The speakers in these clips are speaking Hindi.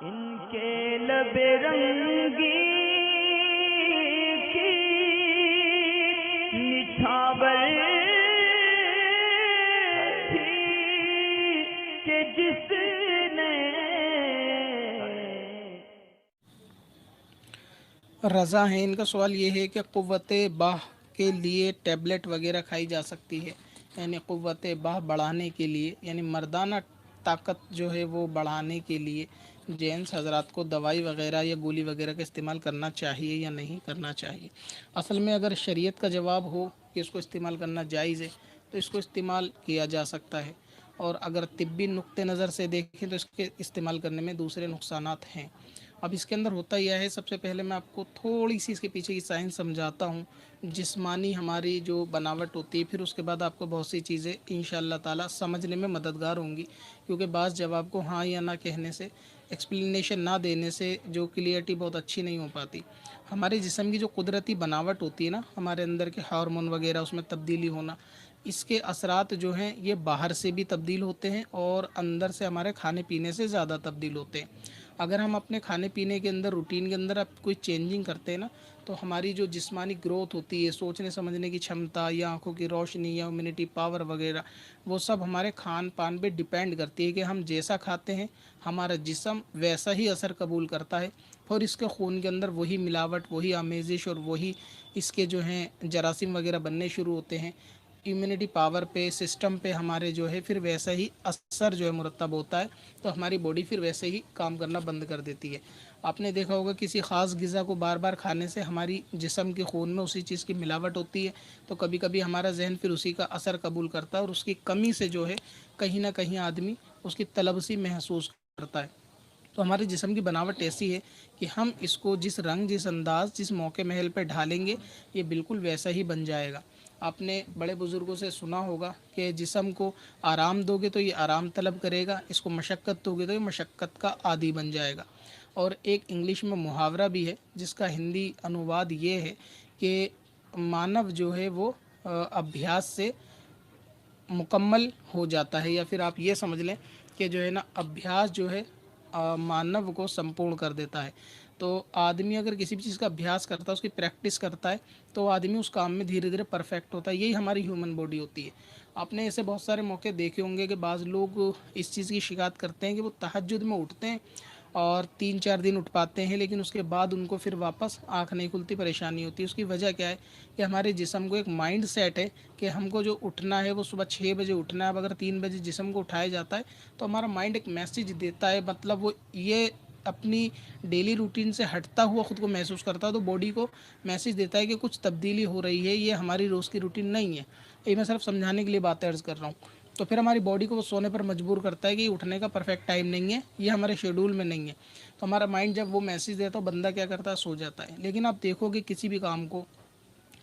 इनके लबे रंगी की निछावर थी कि जिसने रज़ा है। इनका सवाल ये है कि क़ुव्वत बाह के लिए टैबलेट वगैरह खाई जा सकती है, यानी क़ुव्वत बाह बढ़ाने के लिए, यानी मर्दाना ताकत जो है वो बढ़ाने के लिए जेंट्स हजरात को दवाई वगैरह या गोली वगैरह का इस्तेमाल करना चाहिए या नहीं करना चाहिए। असल में अगर शरीयत का जवाब हो कि इसको इस्तेमाल करना जायज़ है तो इसको इस्तेमाल किया जा सकता है, और अगर तिब्बी नुक्ते नज़र से देखें तो इसके इस्तेमाल करने में दूसरे नुकसानात हैं। अब इसके अंदर होता यह है, सबसे पहले मैं आपको थोड़ी सी इसके पीछे की साइंस समझाता हूँ, जिस्मानी हमारी जो बनावट होती है, फिर उसके बाद आपको बहुत सी चीज़ें इंशाअल्लाह ताला समझने में मददगार होंगी, क्योंकि बाज़ जवाब को हाँ या ना कहने से, एक्सप्लेनेशन ना देने से जो क्लियरिटी बहुत अच्छी नहीं हो पाती। हमारे जिस्म की जो कुदरती बनावट होती है ना, हमारे अंदर के हार्मोन वगैरह उसमें तब्दीली होना, इसके असरात जो हैं ये बाहर से भी तब्दील होते हैं और अंदर से हमारे खाने पीने से ज़्यादा तब्दील होते हैं। अगर हम अपने खाने पीने के अंदर रूटीन के अंदर अब कोई चेंजिंग करते हैं ना, तो हमारी जो जिस्मानी ग्रोथ होती है, सोचने समझने की क्षमता या आंखों की रोशनी या इम्यूनिटी पावर वगैरह, वो सब हमारे खान पान पे डिपेंड करती है कि हम जैसा खाते हैं हमारा जिस्म वैसा ही असर कबूल करता है, और इसके खून के अंदर वही मिलावट, वही आमेजिश और वही इसके जो हैं जरासीम वगैरह बनने शुरू होते हैं। इम्यूनिटी पावर पे, सिस्टम पे हमारे जो है फिर वैसा ही असर जो है मुरतब होता है, तो हमारी बॉडी फिर वैसे ही काम करना बंद कर देती है। आपने देखा होगा किसी ख़ास ग़िज़ा को बार बार खाने से हमारी जिस्म के खून में उसी चीज़ की मिलावट होती है, तो कभी कभी हमारा जहन फिर उसी का असर कबूल करता है, और उसकी कमी से जो है कहीं ना कहीं आदमी उसकी तलबसी महसूस करता है। तो हमारे जिस्म की बनावट ऐसी है कि हम इसको जिस रंग, जिस अंदाज़, जिस मौके महल पे ढालेंगे ये बिल्कुल वैसा ही बन जाएगा। आपने बड़े बुज़ुर्गों से सुना होगा कि जिस्म को आराम दोगे तो ये आराम तलब करेगा, इसको मशक्क़त दोगे तो ये मशक्क़त का आदी बन जाएगा। और एक इंग्लिश में मुहावरा भी है जिसका हिंदी अनुवाद ये है कि मानव जो है वो अभ्यास से मुकम्मल हो जाता है, या फिर आप ये समझ लें कि जो है ना अभ्यास जो है मानव को संपूर्ण कर देता है। तो आदमी अगर किसी भी चीज़ का अभ्यास करता है, उसकी प्रैक्टिस करता है, तो आदमी उस काम में धीरे धीरे परफेक्ट होता है। यही हमारी ह्यूमन बॉडी होती है। आपने ऐसे बहुत सारे मौके देखे होंगे कि बाज़ लोग इस चीज़ की शिकायत करते हैं कि वो तहज्जुद में उठते हैं और 3-4 दिन उठ पाते हैं, लेकिन उसके बाद उनको फिर वापस आँख नहीं खुलती, परेशानी होती है। उसकी वजह क्या है कि हमारे जिस्म को एक माइंड सेट है कि हमको जो उठना है वो सुबह 6 बजे उठना है। अब अगर 3 बजे जिस्म को उठाया जाता है तो हमारा माइंड एक मैसेज देता है, मतलब वो ये अपनी डेली रूटीन से हटता हुआ ख़ुद को महसूस करता है, तो बॉडी को मैसेज देता है कि कुछ तब्दीली हो रही है, ये हमारी रोज़ की रूटीन नहीं है। ये मैं सिर्फ समझाने के लिए बातें अर्ज़ कर रहा हूँ। तो फिर हमारी बॉडी को वो सोने पर मजबूर करता है कि उठने का परफेक्ट टाइम नहीं है, ये हमारे शेड्यूल में नहीं है। तो हमारा माइंड जब वो मैसेज देता है, बंदा क्या करता है, सो जाता है। लेकिन आप देखोगे किसी भी काम को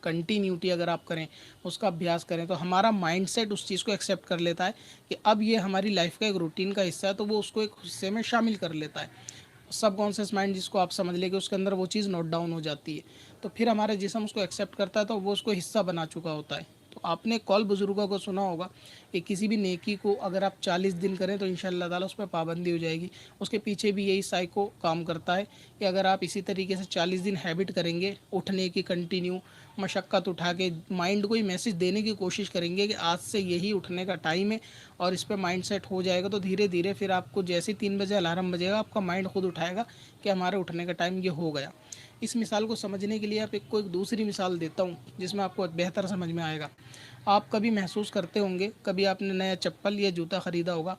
कंटिन्यूटी अगर आप करें, उसका अभ्यास करें, तो हमारा माइंडसेट उस चीज़ को एक्सेप्ट कर लेता है कि अब ये हमारी लाइफ का एक रूटीन का हिस्सा है, तो वो उसको एक हिस्से में शामिल कर लेता है। सबकॉन्शियस माइंड जिसको आप समझ लेंगे, उसके अंदर वो चीज़ नोट डाउन हो जाती है, तो फिर हमारा जिस्म उसको एक्सेप्ट करता है, तो वो उसको हिस्सा बना चुका होता है। तो आपने कौल बुजुर्गों को सुना होगा कि किसी भी नेकी को अगर आप 40 दिन करें तो इंशाअल्लाह ताला उस पर पाबंदी हो जाएगी। उसके पीछे भी यही साइको काम करता है कि अगर आप इसी तरीके से 40 दिन हैबिट करेंगे उठने की, कंटिन्यू मशक्क़त उठा के माइंड को ही मैसेज देने की कोशिश करेंगे कि आज से यही उठने का टाइम है, और इस पर माइंड सेट हो जाएगा, तो धीरे धीरे फिर आपको जैसे 3 बजे अलार्म बजेगा, आपका माइंड खुद उठाएगा कि हमारे उठने का टाइम ये हो गया। इस मिसाल को समझने के लिए आप एक दूसरी मिसाल देता हूँ जिसमें आपको बेहतर समझ में आएगा। आप कभी महसूस करते होंगे, कभी आपने नया चप्पल या जूता ख़रीदा होगा,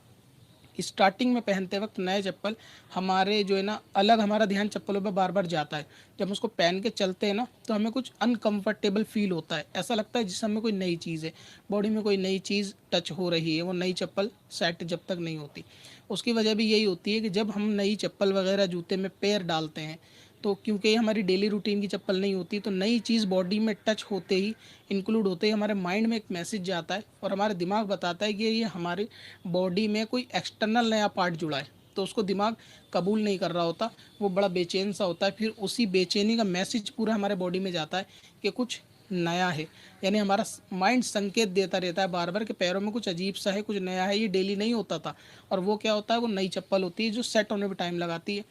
स्टार्टिंग में पहनते वक्त नए चप्पल हमारे जो है ना अलग, हमारा ध्यान चप्पलों पे बार बार जाता है। जब हम उसको पहन के चलते हैं ना तो हमें कुछ अनकंफर्टेबल फील होता है, ऐसा लगता है जिससे हमें कोई नई चीज़ है, बॉडी में कोई नई चीज़ टच हो रही है। वो नई चप्पल सेट जब तक नहीं होती, उसकी वजह भी यही होती है कि जब हम नई चप्पल वगैरह जूते में पैर डालते हैं, तो क्योंकि ये हमारी डेली रूटीन की चप्पल नहीं होती, तो नई चीज़ बॉडी में टच होते ही, इंक्लूड होते ही हमारे माइंड में एक मैसेज जाता है और हमारा दिमाग बताता है कि ये हमारे बॉडी में कोई एक्सटर्नल नया पार्ट जुड़ा है। तो उसको दिमाग कबूल नहीं कर रहा होता, वो बड़ा बेचैन सा होता है। फिर उसी बेचैनी का मैसेज पूरा हमारे बॉडी में जाता है कि कुछ नया है, यानी हमारा माइंड संकेत देता रहता है बार बार कि पैरों में कुछ अजीब सा है, कुछ नया है, ये डेली नहीं होता था। और वो क्या होता है, वो नई चप्पल होती है जो सेट होने में टाइम लगाती है।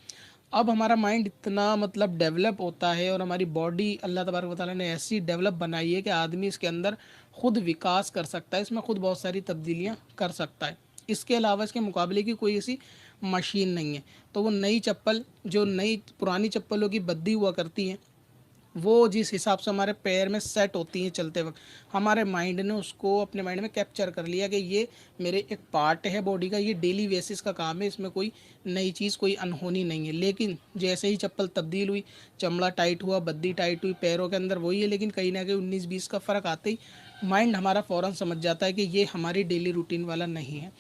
अब हमारा माइंड इतना मतलब डेवलप होता है और हमारी बॉडी अल्लाह तबारक व तआला ने ऐसी डेवलप बनाई है कि आदमी इसके अंदर खुद विकास कर सकता है, इसमें खुद बहुत सारी तब्दीलियाँ कर सकता है। इसके अलावा इसके मुकाबले की कोई ऐसी मशीन नहीं है। तो वो नई चप्पल जो नई पुरानी चप्पलों की बद्दी हुआ करती हैं, वो जिस हिसाब से हमारे पैर में सेट होती हैं चलते वक्त, हमारे माइंड ने उसको अपने माइंड में कैप्चर कर लिया कि ये मेरे एक पार्ट है बॉडी का, ये डेली बेसिस का काम है, इसमें कोई नई चीज़ कोई अनहोनी नहीं है। लेकिन जैसे ही चप्पल तब्दील हुई, चमड़ा टाइट हुआ, बद्दी टाइट हुई, पैरों के अंदर वही है, लेकिन कहीं ना कहीं 19-20 का फ़र्क आते ही माइंड हमारा फ़ौरन समझ जाता है कि ये हमारी डेली रूटीन वाला नहीं है।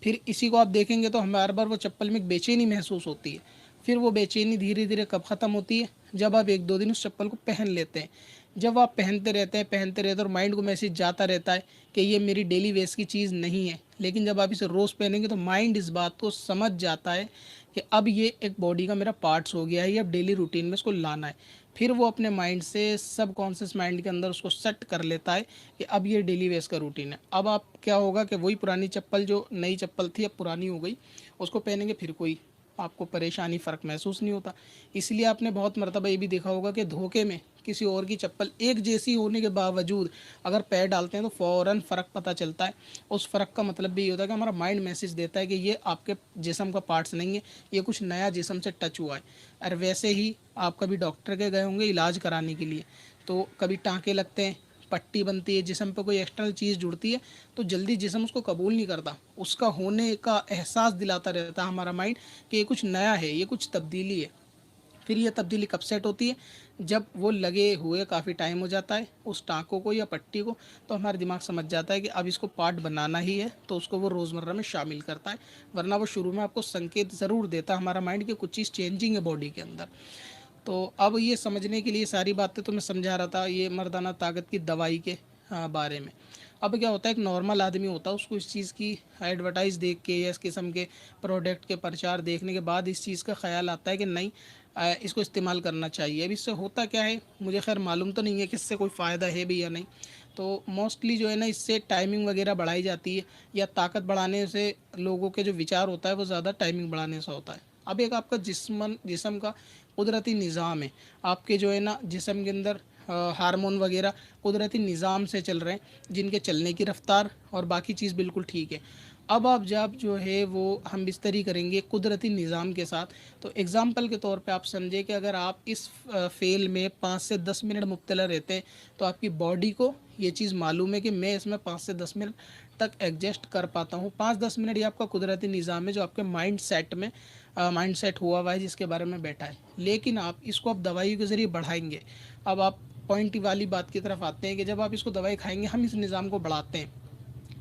फिर इसी को आप देखेंगे तो हमें हर बार वो चप्पल में एक बेचैनी महसूस होती है। फिर वो बेचैनी धीरे धीरे कब ख़त्म होती है, जब आप 1-2 दिन उस चप्पल को पहन लेते हैं। जब आप पहनते रहते और माइंड को मैसेज जाता रहता है कि ये मेरी डेली वेस की चीज़ नहीं है, लेकिन जब आप इसे रोज़ पहनेंगे तो माइंड इस बात को समझ जाता है कि अब ये एक बॉडी का मेरा पार्ट्स हो गया है, ये अब डेली रूटीन में इसको लाना है। फिर वो अपने माइंड से सब कॉन्शियस माइंड के अंदर उसको सेट कर लेता है कि अब ये डेली वेस का रूटीन है। अब आप क्या होगा कि वही पुरानी चप्पल जो नई चप्पल थी अब पुरानी हो गई, उसको पहनेंगे फिर कोई आपको परेशानी फ़र्क महसूस नहीं होता। इसलिए आपने बहुत मर्तबा ये भी देखा होगा कि धोखे में किसी और की चप्पल एक जैसी होने के बावजूद अगर पैर डालते हैं तो फ़ौरन फ़र्क पता चलता है। उस फ़र्क का मतलब भी ये होता है कि हमारा माइंड मैसेज देता है कि ये आपके जिस्म का पार्ट्स नहीं है, ये कुछ नया जिस्म से टच हुआ है। और वैसे ही आप कभी डॉक्टर के गए होंगे इलाज कराने के लिए, तो कभी टाँके लगते हैं, पट्टी बनती है, जिस्म पे कोई एक्सटर्नल चीज़ जुड़ती है तो जल्दी जिस्म उसको कबूल नहीं करता, उसका होने का एहसास दिलाता रहता है हमारा माइंड कि ये कुछ नया है, ये कुछ तब्दीली है। फिर ये तब्दीली कब सेट होती है, जब वो लगे हुए काफ़ी टाइम हो जाता है उस टाँकों को या पट्टी को, तो हमारा दिमाग समझ जाता है कि अब इसको पार्ट बनाना ही है, तो उसको वो रोज़मर्रा में शामिल करता है। वरना वो शुरू में आपको संकेत ज़रूर देता है हमारा माइंड कि कुछ चीज़ चेंजिंग है बॉडी के अंदर। तो अब ये समझने के लिए सारी बातें तो मैं समझा रहा था ये मर्दाना ताकत की दवाई के बारे में। अब क्या होता है, एक नॉर्मल आदमी होता है, उसको इस चीज़ की एडवर्टाइज़ देख के या इस किस्म के प्रोडक्ट के प्रचार देखने के बाद इस चीज़ का ख्याल आता है कि नहीं इसको इस्तेमाल करना चाहिए। अब इससे होता क्या है मुझे खैर मालूम तो नहीं है कि इससे कोई फ़ायदा है भी या नहीं। तो मोस्टली जो है ना इससे टाइमिंग वगैरह बढ़ाई जाती है, या ताकत बढ़ाने से लोगों के जो विचार होता है वो ज़्यादा टाइमिंग बढ़ाने से होता है। अब एक आपका जिस्म का कुदरती निज़ाम है, आपके जो है ना जिस्म के अंदर हार्मोन वगैरह कुदरती निज़ाम से चल रहे हैं, जिनके चलने की रफ्तार और बाकी चीज़ बिल्कुल ठीक है। अब आप जब जो है वो हम बिस्तरी करेंगे कुदरती निज़ाम के साथ, तो एग्ज़ाम्पल के तौर पे आप समझे कि अगर आप इस फ़ेल में 5 से 10 मिनट मुब्तला रहते हैं तो आपकी बॉडी को ये चीज़ मालूम है कि मैं इसमें 5 से 10 मिनट तक एडजस्ट कर पाता हूँ। 5-10 मिनट ये आपका कुदरती निज़ाम है जो आपके माइंड सेट में माइंड सेट हुआ है जिसके बारे में बैठा है। लेकिन आप इसको अब दवाइयों के ज़रिए बढ़ाएंगे। अब आप पॉइंट वाली बात की तरफ आते हैं कि जब आप इसको दवाई खाएंगे हम इस निज़ाम को बढ़ाते हैं,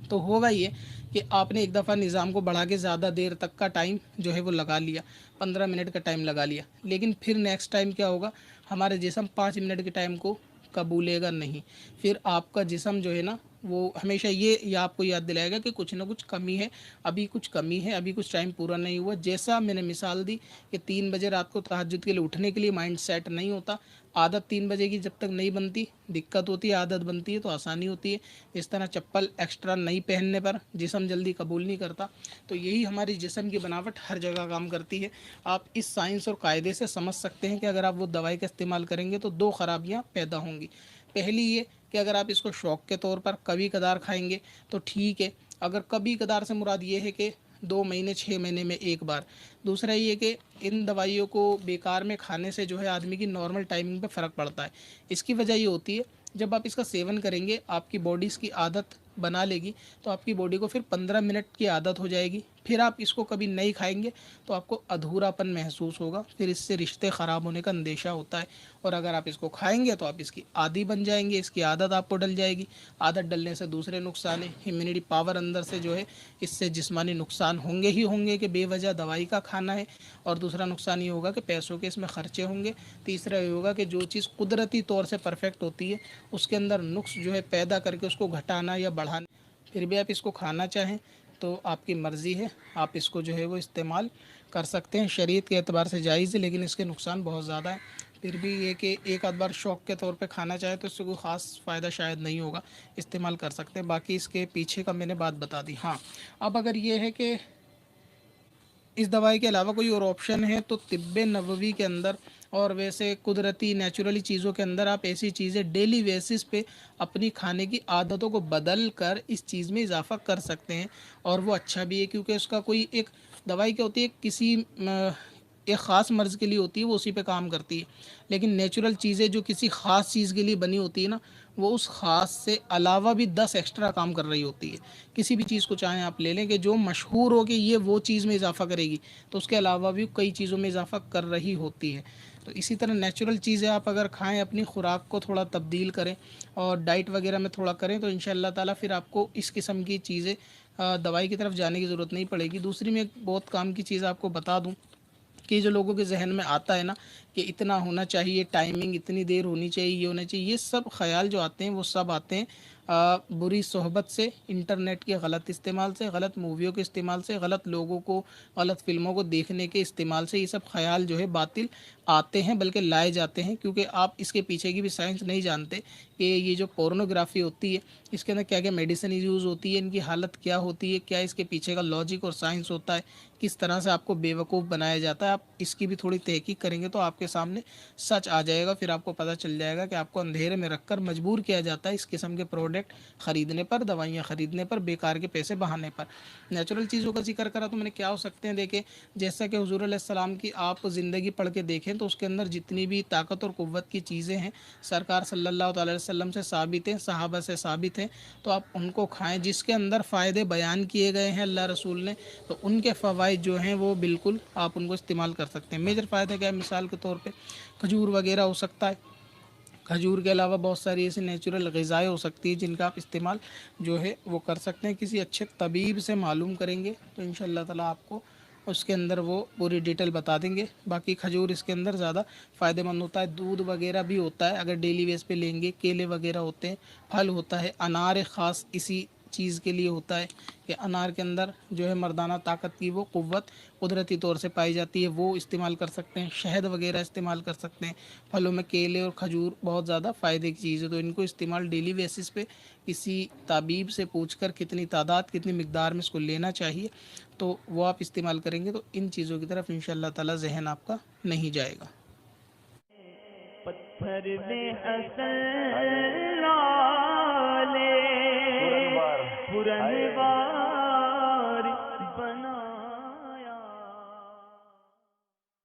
तो होगा ये कि आपने एक दफ़ा निज़ाम को बढ़ा के ज़्यादा देर तक का टाइम जो है वो लगा लिया, 15 मिनट का टाइम लगा लिया, लेकिन फिर नेक्स्ट टाइम क्या होगा, हमारे जिस्म 5 मिनट के टाइम को कबूलेगा नहीं। फिर आपका जिस्म जो है ना वो हमेशा ये आपको याद दिलाएगा कि कुछ ना कुछ कमी है, अभी कुछ कमी है, अभी कुछ टाइम पूरा नहीं हुआ। जैसा मैंने मिसाल दी कि 3 बजे रात को तहज्जुद के लिए उठने के लिए माइंड सेट नहीं होता, आदत 3 बजे की जब तक नहीं बनती दिक्कत होती है, आदत बनती है तो आसानी होती है। इस तरह चप्पल एक्स्ट्रा नहीं पहनने पर जिस्म जल्दी कबूल नहीं करता। तो यही हमारी जिस्म की बनावट हर जगह काम करती है। आप इस साइंस और कायदे से समझ सकते हैं कि अगर आप वो दवाई का इस्तेमाल करेंगे तो 2 ख़राबियाँ पैदा होंगी। पहली ये कि अगर आप इसको शौक़ के तौर पर कभी कदार खाएंगे तो ठीक है, अगर कभी कदार से मुराद ये है कि 2 महीने 6 महीने में एक बार। दूसरा ये कि इन दवाइयों को बेकार में खाने से जो है आदमी की नॉर्मल टाइमिंग पे फ़र्क पड़ता है। इसकी वजह ये होती है जब आप इसका सेवन करेंगे आपकी बॉडी इसकी आदत बना लेगी, तो आपकी बॉडी को फिर 15 मिनट की आदत हो जाएगी। फिर आप इसको कभी नहीं खाएंगे तो आपको अधूरापन महसूस होगा, फिर इससे रिश्ते ख़राब होने का अंदेशा होता है। और अगर आप इसको खाएंगे तो आप इसकी आदी बन जाएंगे, इसकी आदत आपको डल जाएगी। आदत डलने से दूसरे नुकसान है, इम्यूनिटी पावर अंदर से जो है इससे जिस्मानी नुकसान होंगे ही होंगे कि बेवजह दवाई का खाना है। और दूसरा नुकसान ये होगा कि पैसों के इसमें ख़र्चे होंगे। तीसरा ये होगा कि जो चीज़ कुदरती तौर से परफेक्ट होती है उसके अंदर नुक्स जो है पैदा करके उसको घटाना या बढ़ाना। फिर भी आप इसको खाना चाहें तो आपकी मर्ज़ी है, आप इसको जो है वो इस्तेमाल कर सकते हैं। शरीयत के एतबार से जायज़ है, लेकिन इसके नुकसान बहुत ज़्यादा है। फिर भी ये कि एक आध बार शौक के तौर पे खाना चाहे तो इससे कोई ख़ास फ़ायदा शायद नहीं होगा, इस्तेमाल कर सकते हैं। बाकी इसके पीछे का मैंने बात बता दी। हाँ, अब अगर ये है कि इस दवाई के अलावा कोई और ऑप्शन है तो तिब्बे नबवी के अंदर और वैसे कुदरती नेचुरली चीज़ों के अंदर आप ऐसी चीज़ें डेली बेसिस पे अपनी खाने की आदतों को बदल कर इस चीज़ में इजाफा कर सकते हैं। और वो अच्छा भी है क्योंकि उसका कोई एक दवाई क्या होती है, किसी एक ख़ास मर्ज़ के लिए होती है, वो उसी पे काम करती है। लेकिन नेचुरल चीज़ें जो किसी ख़ास चीज़ के लिए बनी होती है ना, वो उस ख़ास से अलावा भी 10 एक्स्ट्रा काम कर रही होती है। किसी भी चीज़ को चाहें आप ले लें कि जो मशहूर हो कि ये वो चीज़ में इजाफ़ा करेगी, तो उसके अलावा भी कई चीज़ों में इजाफ़ा कर रही होती है। तो इसी तरह नेचुरल चीज़ें आप अगर खाएँ, अपनी खुराक को थोड़ा तब्दील करें और डाइट वगैरह में थोड़ा करें, तो इंशाअल्लाह ताला फिर आपको इस किस्म की चीज़ें दवाई की तरफ जाने की ज़रूरत नहीं पड़ेगी। दूसरी मैं एक बहुत काम की चीज़ आपको बता दूँ कि जो लोगों के जहन में आता है ना कि इतना होना चाहिए, टाइमिंग इतनी देर होनी चाहिए, ये होना चाहिए, ये सब ख्याल जो आते हैं वो सब आते हैं बुरी सोहबत से, इंटरनेट के गलत इस्तेमाल से, गलत मूवियों के इस्तेमाल से, गलत लोगों को, गलत फिल्मों को देखने के इस्तेमाल से। ये सब ख्याल जो है बातिल आते हैं, बल्कि लाए जाते हैं, क्योंकि आप इसके पीछे की भी साइंस नहीं जानते कि ये जो पोर्नोग्राफी होती है इसके अंदर क्या क्या मेडिसिन यूज़ होती है, इनकी हालत क्या होती है, क्या इसके पीछे का लॉजिक और साइंस होता है, किस तरह से आपको बेवकूफ़ बनाया जाता है। आप इसकी भी थोड़ी तहकीक करेंगे तो आपके सामने सच आ जाएगा। फिर आपको पता चल जाएगा कि आपको अंधेरे में रखकर मजबूर किया जाता है इस किस्म के प्रोडक्ट ख़रीदने पर, दवाइयाँ ख़रीदने पर, बेकार के पैसे बहाने पर। नेचुरल चीज़ों का जिक्र करा तो मैंने, क्या हो सकते हैं देखें, जैसा कि हुज़ूर अलैहिस्सलाम की आप ज़िंदगी पढ़ के देखें तो उसके अंदर जितनी भी ताकत और क़ुव्वत की चीज़ें हैं सरकार सल्लल्लाहु अलैहि वसल्लम से साबित हैं, सहाबा से साबित हैं, तो आप उनको खाएँ। जिसके अंदर फ़ायदे बयान किए गए हैं अल्लाह रसूल ने, तो उनके फ़वाइद जो हैं वो बिल्कुल आप उनको इस्तेमाल कर सकते हैं। मेजर फ़ायदा क्या है, मिसाल के तौर पे खजूर वगैरह हो सकता है। खजूर के अलावा बहुत सारी ऐसी नेचुरल ग़िज़ाएँ हो सकती हैं जिनका आप इस्तेमाल जो है वो कर सकते हैं। किसी अच्छे तबीब से मालूम करेंगे तो इंशाअल्लाह ताला आपको उसके अंदर वो पूरी डिटेल बता देंगे। बाकी खजूर इसके अंदर ज़्यादा फ़ायदेमंद होता है। दूध वगैरह भी होता है अगर डेली बेस पे लेंगे, केले वगैरह होते हैं, फल होता है, अनार एक ख़ास इसी चीज़ के लिए होता है कि अनार के अंदर जो है मर्दाना ताकत की वो क़ुव्वत कुदरती तौर से पाई जाती है, वो इस्तेमाल कर सकते हैं। शहद वगैरह इस्तेमाल कर सकते हैं। फलों में केले और खजूर बहुत ज़्यादा फ़ायदे की चीज़ है, तो इनको इस्तेमाल डेली बेसिस पे किसी ताबीब से पूछकर कितनी तादाद, कितनी मिकदार में इसको लेना चाहिए, तो वो आप इस्तेमाल करेंगे तो इन चीज़ों की तरफ इंशाअल्लाह ताला ज़हन आपका नहीं जाएगा। पत्थर में असल लाले पुरनवार